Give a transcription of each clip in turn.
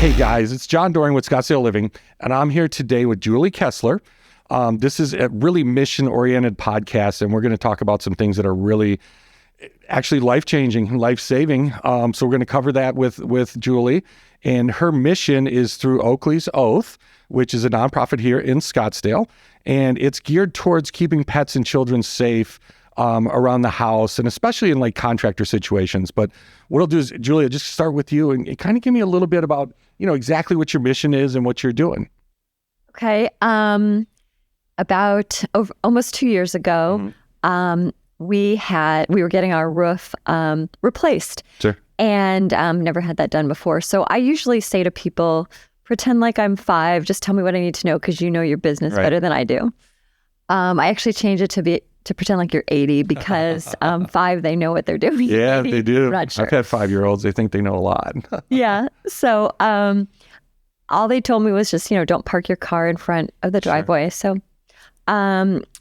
Hey guys, it's John Doring with Scottsdale Living, and I'm here today with Julie Kessler. This is a really mission-oriented podcast, and we're going to talk about some things that are really actually life-changing, life-saving. So we're going to cover that with Julie, and her mission is through Oakley's Oath, which is a nonprofit here in Scottsdale, and it's geared towards keeping pets and children safe around the house, and especially in like contractor situations. But what I'll do is, Julia, just start with you and kind of give me a little bit about, exactly what your mission is and what you're doing. Okay. About almost 2 years ago, we were getting our roof replaced. Sure. And never had that done before. So I usually say to people, pretend like I'm 5, just tell me what I need to know because you know your business better than I do. I actually changed it to pretend like you're 80 because 5, they know what they're doing. Yeah, 80, they do. Not sure. I've had 5-year-olds. They think they know a lot. Yeah. So all they told me was just, don't park your car in front of the driveway. Sure.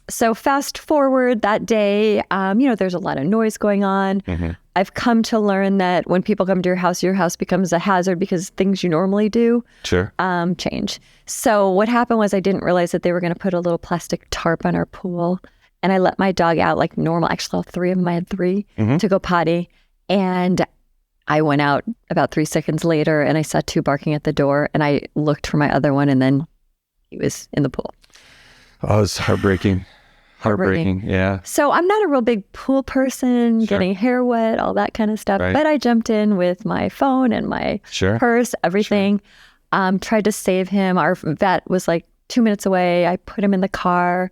So fast forward that day, there's a lot of noise going on. Mm-hmm. I've come to learn that when people come to your house becomes a hazard because things you normally do change. So what happened was I didn't realize that they were going to put a little plastic tarp on our pool. And I let my dog out like normal. Actually, all 3 of them, I had 3 to go potty. And I went out about 3 seconds later and I saw 2 barking at the door. And I looked for my other one and then he was in the pool. Oh, it's heartbreaking. Heartbreaking, yeah. So I'm not a real big pool person, getting hair wet, all that kind of stuff. Right. But I jumped in with my phone and my purse, everything. Tried to save him. Our vet was like 2 minutes away. I put him in the car.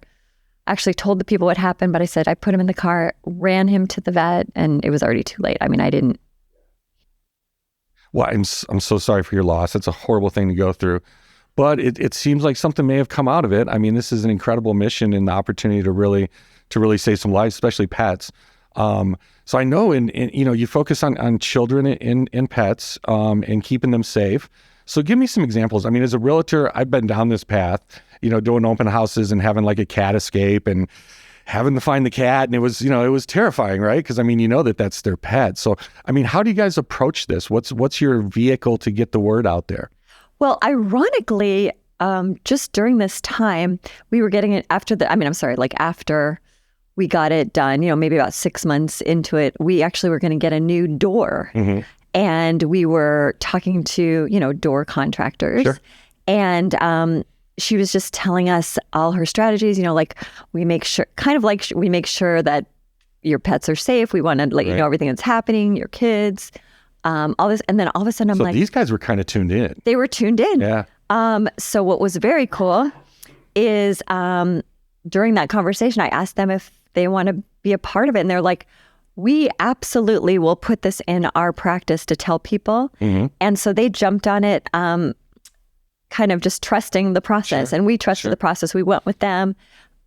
Actually told the people what happened, but I said I put him in the car, ran him to the vet, and it was already too late. I mean, I didn't. Well, I'm so sorry for your loss. It's a horrible thing to go through. But it seems like something may have come out of it. I mean, this is an incredible mission and the opportunity to really save some lives, especially pets. So I know you focus on children and pets and keeping them safe. So give me some examples. I mean, as a realtor, I've been down this path, doing open houses and having like a cat escape and having to find the cat. And it was terrifying, right? Because I mean, that's their pet. So, I mean, how do you guys approach this? What's your vehicle to get the word out there? Well, ironically, just during this time, we were getting it after we got it done, maybe about 6 months into it, we actually were going to get a new door. Mm-hmm. And we were talking to, door contractors. Sure. And she was just telling us all her strategies, we make sure that your pets are safe. We want to let you know everything that's happening, your kids. All this, and then all of a sudden I'm like, these guys were kind of tuned in. They were tuned in. Yeah. So what was very cool is during that conversation, I asked them if they want to be a part of it, and they're like, we absolutely will put this in our practice to tell people. Mm-hmm. And so they jumped on it, kind of just trusting the process, and we trusted the process. We went with them.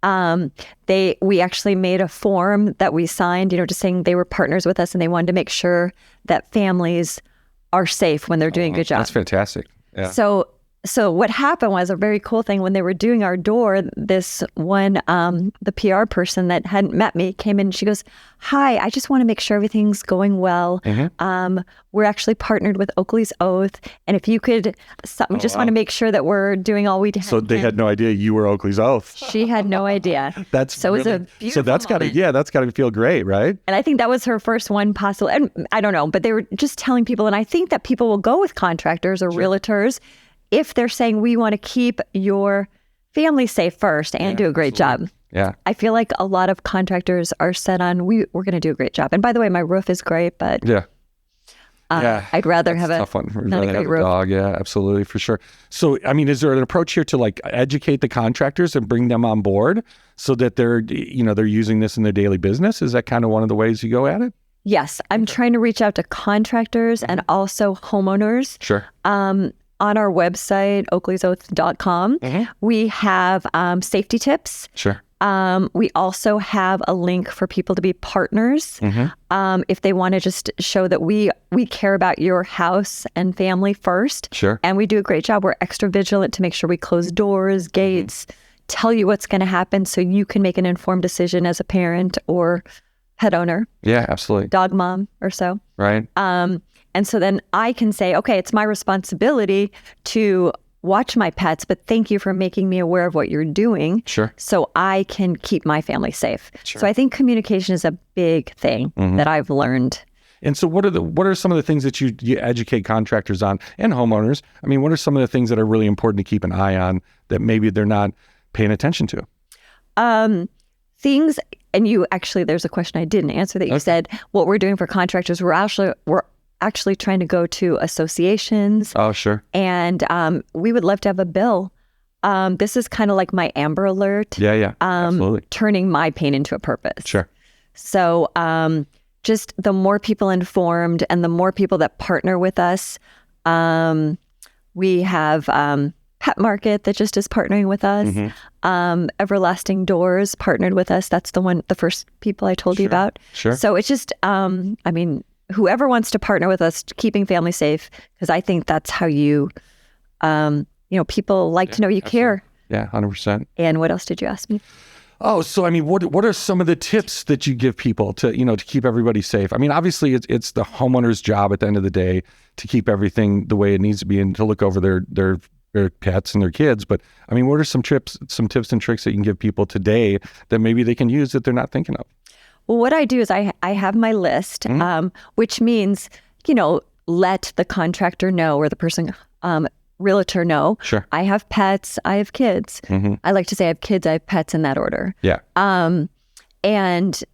We actually made a form that we signed, just saying they were partners with us and they wanted to make sure that families are safe when they're doing a good job. That's fantastic. Yeah. So what happened was a very cool thing when they were doing our door, this one, the PR person that hadn't met me came in and she goes, hi, I just want to make sure everything's going well. Mm-hmm. We're actually partnered with Oakley's Oath. And if you could, we just want to make sure that we're doing all we can. So they had no idea you were Oakley's Oath. She had no idea. It was a beautiful So that's got to feel great, right? And I think that was her first one possible. And I don't know, but they were just telling people. And I think that people will go with contractors or realtors if they're saying, we want to keep your family safe first and do a great job. Yeah. I feel like a lot of contractors are set on, we're going to do a great job. And by the way, my roof is great, but I'd rather have a great roof. Dog. Yeah, absolutely, for sure. So, I mean, is there an approach here to like educate the contractors and bring them on board so that they're using this in their daily business? Is that kind of one of the ways you go at it? Yes. I'm trying to reach out to contractors and also homeowners. Sure. On our website, oakleysoath.com, we have safety tips. Sure. We also have a link for people to be partners. If they want to just show that we care about your house and family first. Sure. And we do a great job. We're extra vigilant to make sure we close doors, gates, tell you what's going to happen so you can make an informed decision as a parent or pet owner. Yeah, absolutely. Dog mom or so. Right. And so then I can say, okay, it's my responsibility to watch my pets, but thank you for making me aware of what you're doing. Sure. So I can keep my family safe. Sure. So I think communication is a big thing that I've learned. And so what are some of the things that you educate contractors on and homeowners? I mean, what are some of the things that are really important to keep an eye on that maybe they're not paying attention to? Things, and you actually, there's a question I didn't answer that you said, what we're doing for contractors, we're actually trying to go to associations. Oh, sure. And we would love to have a bill. This is kind of like my Amber Alert. Yeah, absolutely. Turning my pain into a purpose. Sure. So just the more people informed and the more people that partner with us. We have Pet Market that just is partnering with us. Everlasting Doors partnered with us. That's the first people I told you about. Sure. So it's just, whoever wants to partner with us, keeping families safe, because I think that's how people like to know you care. Yeah, 100%. And what else did you ask me? Oh, so I mean, what are some of the tips that you give people to keep everybody safe? I mean, obviously it's the homeowner's job at the end of the day to keep everything the way it needs to be and to look over their pets and their kids. But I mean, what are some tips and tricks that you can give people today that maybe they can use that they're not thinking of? Well, what I do is I have my list, which means, let the contractor know or the person, realtor know. Sure. I have pets, I have kids. I like to say I have kids, I have pets in that order. Yeah. And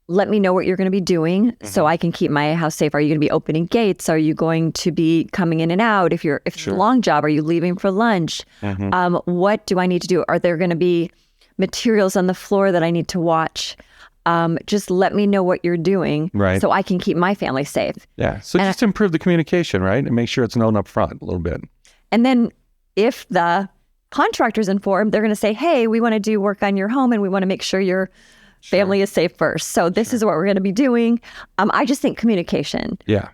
let me know what you're going to be doing so I can keep my house safe. Are you going to be opening gates? Are you going to be coming in and out? If it's a long job, are you leaving for lunch? What do I need to do? Are there going to be materials on the floor that I need to watch? Just let me know what you're doing so I can keep my family safe. Yeah. So just improve the communication, right? And make sure it's known up front a little bit. And then if the contractor's informed, they're going to say, hey, we want to do work on your home and we want to make sure your family is safe first. So this is what we're going to be doing. I just think communication. Yeah.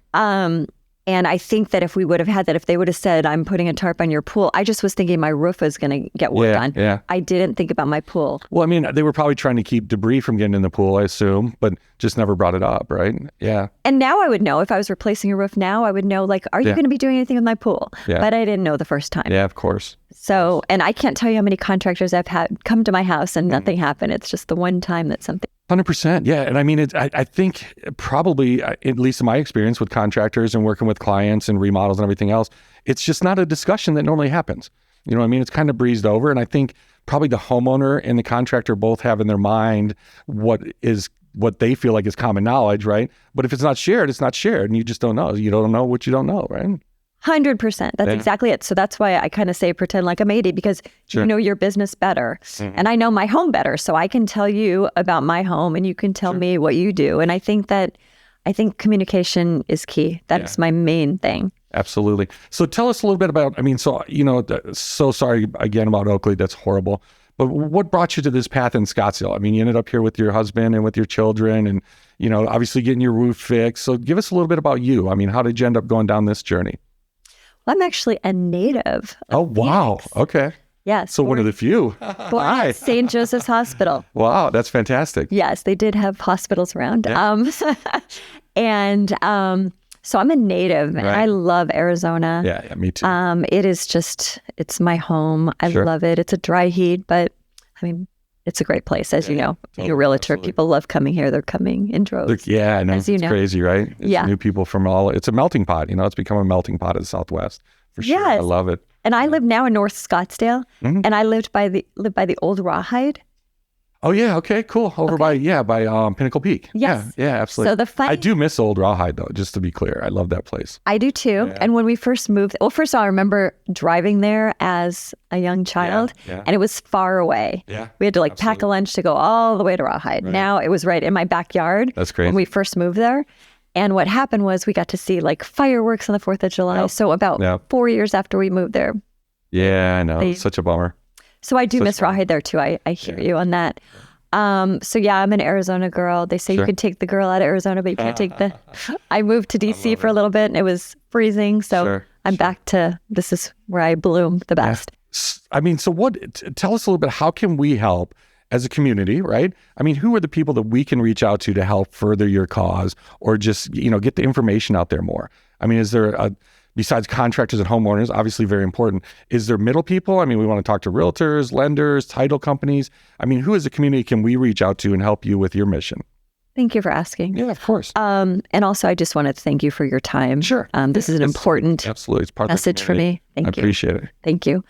And I think that if we would have had that, if they would have said, I'm putting a tarp on your pool, I just was thinking my roof is going to get worked on. Yeah. I didn't think about my pool. Well, I mean, they were probably trying to keep debris from getting in the pool, I assume, but just never brought it up, right? Yeah. And now I would know if I was replacing a roof now, I would know, are you going to be doing anything with my pool? Yeah. But I didn't know the first time. Yeah, of course. So, and I can't tell you how many contractors I've had come to my house and nothing happened. It's just the one time that something. 100%. Yeah. And I mean, I think probably, at least in my experience with contractors and working with clients and remodels and everything else, it's just not a discussion that normally happens. You know what I mean? It's kind of breezed over. And I think probably the homeowner and the contractor both have in their mind what they feel like is common knowledge, right? But if it's not shared, it's not shared. And you just don't know. You don't know what you don't know, right? 100%. That's exactly it. So that's why I kind of say pretend like I'm 80 because you know your business better. And I know my home better. So I can tell you about my home and you can tell me what you do. And I think communication is key. That's my main thing. Absolutely. So tell us a little bit about, so sorry again about Oakley. That's horrible. But what brought you to this path in Scottsdale? I mean, you ended up here with your husband and with your children and, obviously getting your roof fixed. So give us a little bit about you. I mean, how did you end up going down this journey? Well, I'm actually a native. Oh, wow. Phoenix. Okay. Yes. So one of the few. Born at St. Joseph's Hospital. Wow, that's fantastic. Yes, they did have hospitals around. Yeah. So I'm a native and I love Arizona. Yeah, me too. It's my home. I love it. It's a dry heat, but I mean, it's a great place, as you know. Totally, you're a realtor. Absolutely. People love coming here. They're coming in droves. Yeah, I know. It's crazy, right? It's new people from it's a melting pot. It's become a melting pot of the Southwest for sure. Yes. I love it. And I live now in North Scottsdale, and I lived by the old Rawhide. Oh yeah, okay, cool. Over by Pinnacle Peak. Yes. Yeah, absolutely. So I do miss Old Rawhide though, just to be clear. I love that place. I do too. Yeah. And when we first moved, first of all, I remember driving there as a young child, and it was far away. Yeah. We had to pack a lunch to go all the way to Rawhide. Right. Now it was right in my backyard. That's crazy. When we first moved there. And what happened was we got to see fireworks on the 4th of July. Yep. So about 4 years after we moved there. Yeah, I know. It's such a bummer. So I do miss Rawhide there too. I hear you on that. So yeah, I'm an Arizona girl. They say you can take the girl out of Arizona, but you can't take the... I moved to DC for a little bit and it was freezing. So I'm back to, this is where I bloom the best. Yeah. I mean, so tell us a little bit, how can we help as a community, right? I mean, who are the people that we can reach out to help further your cause or just, get the information out there more? I mean, is there besides contractors and homeowners, obviously very important, is there middle people? I mean, we want to talk to realtors, lenders, title companies. I mean, who as a community can we reach out to and help you with your mission? Thank you for asking. Yeah, of course. And also, I just want to thank you for your time. Sure. This is an important absolutely. It's part message of the for me. Thank you. I appreciate it. Thank you.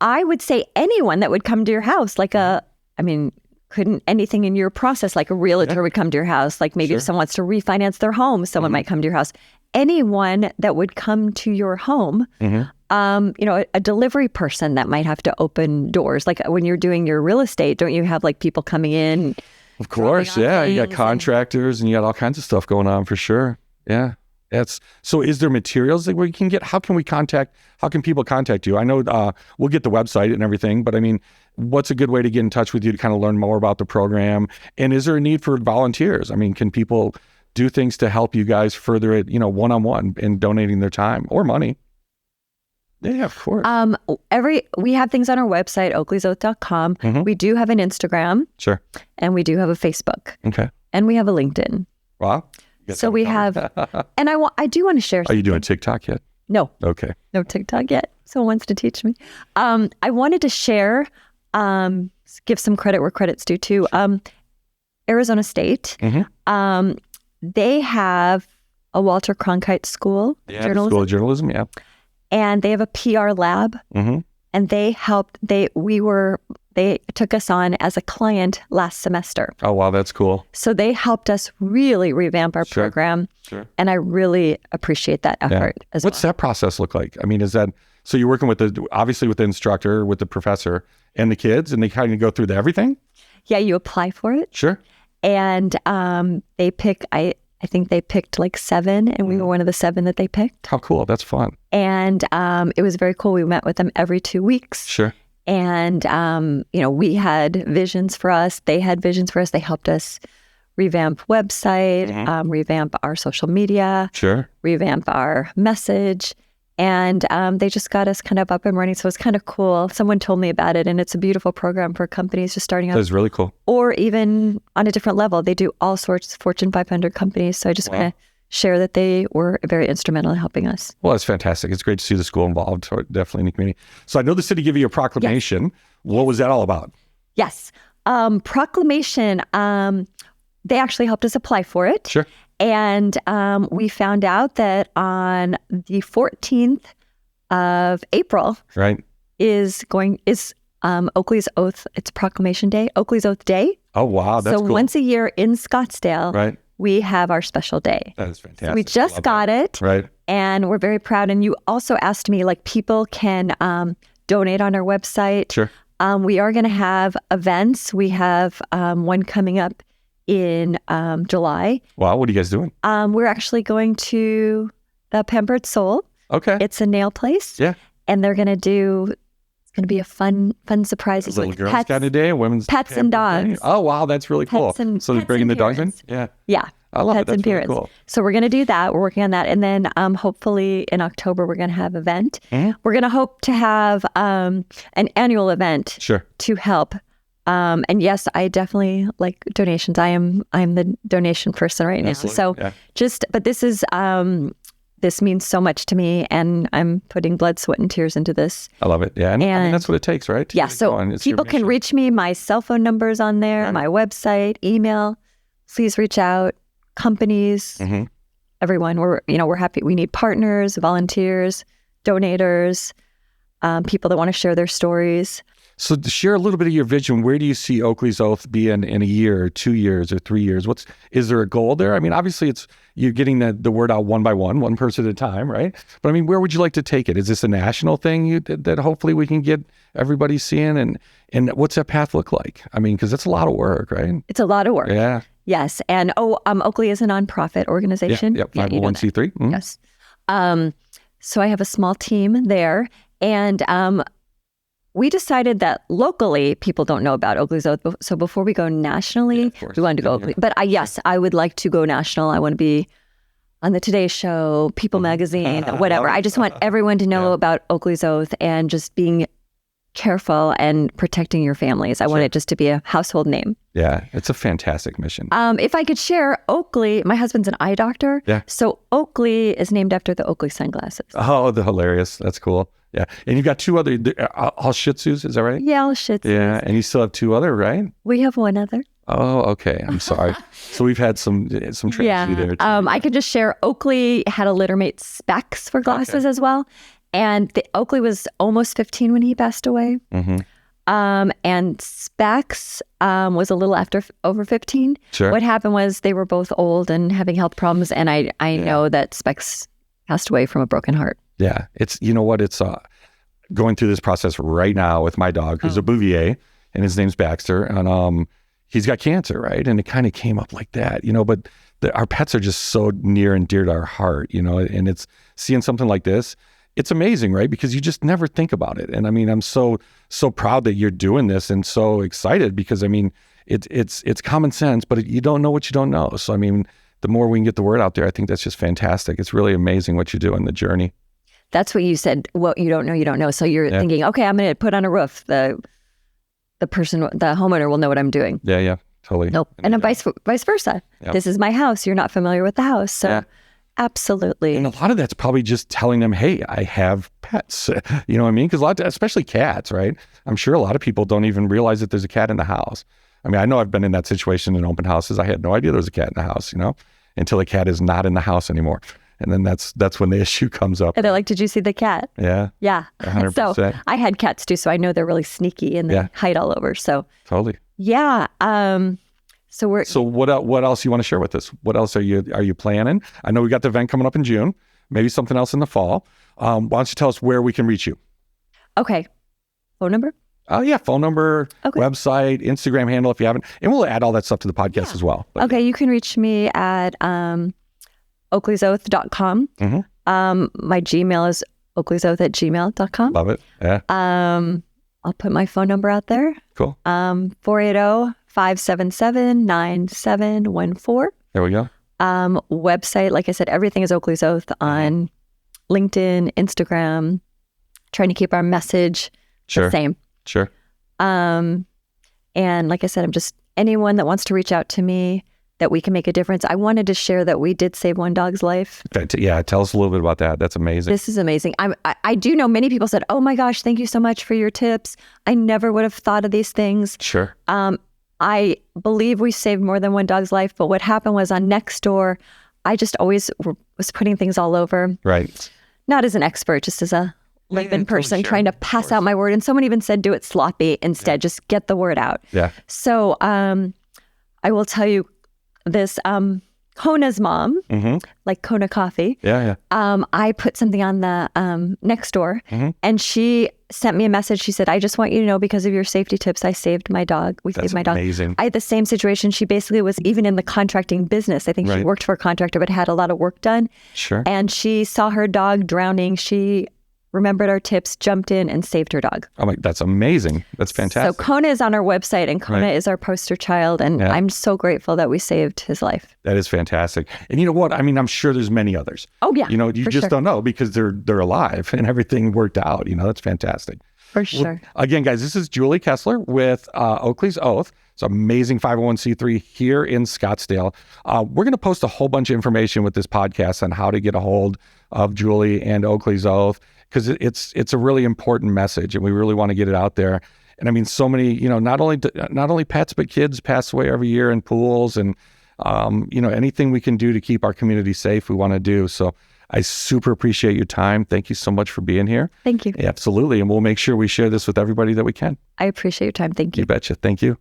I would say anyone that would come to your house, couldn't anything in your process, like a realtor would come to your house, like maybe if someone wants to refinance their home, someone might come to your house. Anyone that would come to your home, a delivery person that might have to open doors. Like when you're doing your real estate, don't you have like people coming in? Of course, yeah. You got contractors and you got all kinds of stuff going on for sure. Yeah. So is there materials that we can get? How can people contact you? I know we'll get the website and everything, but I mean, what's a good way to get in touch with you to kind of learn more about the program? And is there a need for volunteers? I mean, can people do things to help you guys further it, one-on-one and donating their time or money? Yeah, of course. We have things on our website, oakleysoath.com. We do have an Instagram. Sure. And we do have a Facebook. Okay. And we have a LinkedIn. Wow. So we have, and I do want to share something. Are you doing TikTok yet? No. Okay. No TikTok yet. Someone wants to teach me. I wanted to share, give some credit where credit's due to Arizona State. They have a Walter Cronkite School of Journalism. School of Journalism, yeah. And they have a PR lab. And they took us on as a client last semester. Oh, wow, that's cool. So they helped us really revamp our program. Sure. And I really appreciate that effort as well. What's that process look like? I mean, so you're working with obviously with the instructor, with the professor and the kids, and they kind of go through everything? Yeah, you apply for it. Sure. And they pick, I think they picked like 7, and we were one of the 7 that they picked. How cool. That's fun. And it was very cool. We met with them every 2 weeks. Sure. And, we had visions for us. They had visions for us. They helped us revamp website, revamp our social media, revamp our message. And they just got us kind of up and running. So it's kind of cool. Someone told me about it, and it's a beautiful program for companies just starting out. That's really cool. Or even on a different level. They do all sorts of Fortune 500 companies. So I just want to share that they were very instrumental in helping us. Well, it's fantastic. It's great to see the school involved, so definitely in the community. So I know the city gave you a proclamation. Yes. What was that all about? Yes. Proclamation, they actually helped us apply for it. Sure. And we found out that on the 14th of April is Oakley's Oath. It's Proclamation Day, Oakley's Oath Day. Oh, wow. That's cool. So once a year in Scottsdale, we have our special day. That is fantastic. So we just got it. Right. And we're very proud. And you also asked me, people can donate on our website. Sure. We are going to have events. We have one coming up in July. Wow, what are you guys doing? We're actually going to the Pampered Soul. Okay. It's a nail place. Yeah. And it's going to be a fun surprise. It's little girls kind of day, women's pets and dogs. Day. Oh, wow, that's really cool. So they're bringing the dogs in? Yeah. Yeah. I love pets it. That's and really parents. Cool. So we're going to do that. We're working on that. And then hopefully in October, we're going to have an event. We're going to hope to have an annual event to help. And yes, I definitely like donations. I'm the donation person right now. So but this is, this means so much to me, and I'm putting blood, sweat, and tears into this. I love it. Yeah. And I mean, that's what it takes, right? Yeah. So people can reach me. My cell phone number's on there, my website, email. Please reach out. Companies, everyone. We're happy. We need partners, volunteers, donators, people that want to share their stories. So to share a little bit of your vision, where do you see Oakley's Oath being in a year, or 2 years, or 3 years? Is there a goal there? I mean, obviously you're getting the word out one by one person at a time, right? But I mean, where would you like to take it? Is this a national thing that hopefully we can get everybody seeing? And what's that path look like? I mean, because it's a lot of work, right? It's a lot of work. Yeah. Yes. And Oakley is a nonprofit organization. Yeah, 501c3. Yes. So I have a small team there. And we decided that locally, people don't know about Oakley's Oath. So before we go nationally, we wanted to go Oakley. But yes, I would like to go national. I want to be on the Today Show, People Magazine, whatever. I just want everyone to know about Oakley's Oath and just being careful and protecting your families. I want it just to be a household name. Yeah, it's a fantastic mission. If I could share, Oakley, my husband's an eye doctor. Yeah. So Oakley is named after the Oakley sunglasses. Oh, the hilarious. That's cool. Yeah. And you've got 2 other, all Shih Tzus, is that right? Yeah, all Shih Tzus. Yeah. And you still have 2 other, right? We have one other. Oh, okay. I'm sorry. So we've had some tragedy there too. I could just share, Oakley had a littermate Specs for glasses as well. And Oakley was almost 15 when he passed away. And Specs was a little over 15. Sure. What happened was they were both old and having health problems. And I know that Specs passed away from a broken heart. Yeah. It's, you know what? It's going through this process right now with my dog, who's a Bouvier, and his name's Baxter. And he's got cancer, right? And it kind of came up like that, but our pets are just so near and dear to our heart, and it's seeing something like this. It's amazing, right? Because you just never think about it. And I mean, I'm so proud that you're doing this and so excited because I mean, it's common sense, but you don't know what you don't know. So I mean, the more we can get the word out there, I think that's just fantastic. It's really amazing what you do in the journey. That's what you said. What you don't know, you don't know. So you're thinking, okay, I'm going to put on a roof. The homeowner will know what I'm doing. Yeah, totally. Nope. And then vice versa. Yep. This is my house. You're not familiar with the house. So absolutely. And a lot of that's probably just telling them, hey, I have pets. You know what I mean? Because especially cats, right? I'm sure a lot of people don't even realize that there's a cat in the house. I mean, I know I've been in that situation in open houses. I had no idea there was a cat in the house, until the cat is not in the house anymore. And then that's when the issue comes up. And they're like, did you see the cat? Yeah. Yeah. 100%. So I had cats too, so I know they're really sneaky and they hide all over. So totally. Yeah. So what else you want to share with us? What else are you planning? I know we got the event coming up in June, maybe something else in the fall. Why don't you tell us where we can reach you? Okay. Phone number? Oh yeah, phone number, website, Instagram handle if you haven't. And we'll add all that stuff to the podcast as well. But, you can reach me at oakleysoath.com. My Gmail is oakleysoath@gmail.com. Love it. Yeah. I'll put my phone number out there. Cool. 480-577-9714. There we go. Website, like I said, everything is Oakley's Oath on LinkedIn, Instagram. Trying to keep our message the same. Sure. And like I said, I'm just anyone that wants to reach out to me that we can make a difference. I wanted to share that we did save one dog's life. Yeah, tell us a little bit about that. That's amazing. This is amazing. I do know many people said, oh my gosh, thank you so much for your tips. I never would have thought of these things. Sure. I believe we saved more than one dog's life, but what happened was on Nextdoor, I just always was putting things all over. Right. Not as an expert, just as a layman person trying to pass out my word. And someone even said, do it sloppy instead, just get the word out. Yeah. So I will tell you this, Kona's mom, like Kona Coffee. Yeah. I put something on the Nextdoor and she sent me a message. She said, I just want you to know because of your safety tips, I saved my dog. We saved my dog. Amazing. I had the same situation. She basically was even in the contracting business. I think she worked for a contractor, but had a lot of work done. Sure. And she saw her dog drowning. She remembered our tips, jumped in and saved her dog. Oh my, that's amazing. That's fantastic. So Kona is on our website and Kona is our poster child. And I'm so grateful that we saved his life. That is fantastic. And you know what? I mean, I'm sure there's many others. Oh yeah. You just don't know because they're alive and everything worked out. That's fantastic. For sure. Well, again, guys, this is Julie Kessler with Oakley's Oath. It's an amazing 501c3 here in Scottsdale. We're going to post a whole bunch of information with this podcast on how to get a hold of Julie and Oakley's Oath because it's a really important message and we really want to get it out there. And I mean, so many, not only pets, but kids pass away every year in pools and, anything we can do to keep our community safe, we want to do. So I super appreciate your time. Thank you so much for being here. Thank you. Yeah, absolutely. And we'll make sure we share this with everybody that we can. I appreciate your time. Thank you. You betcha. Thank you.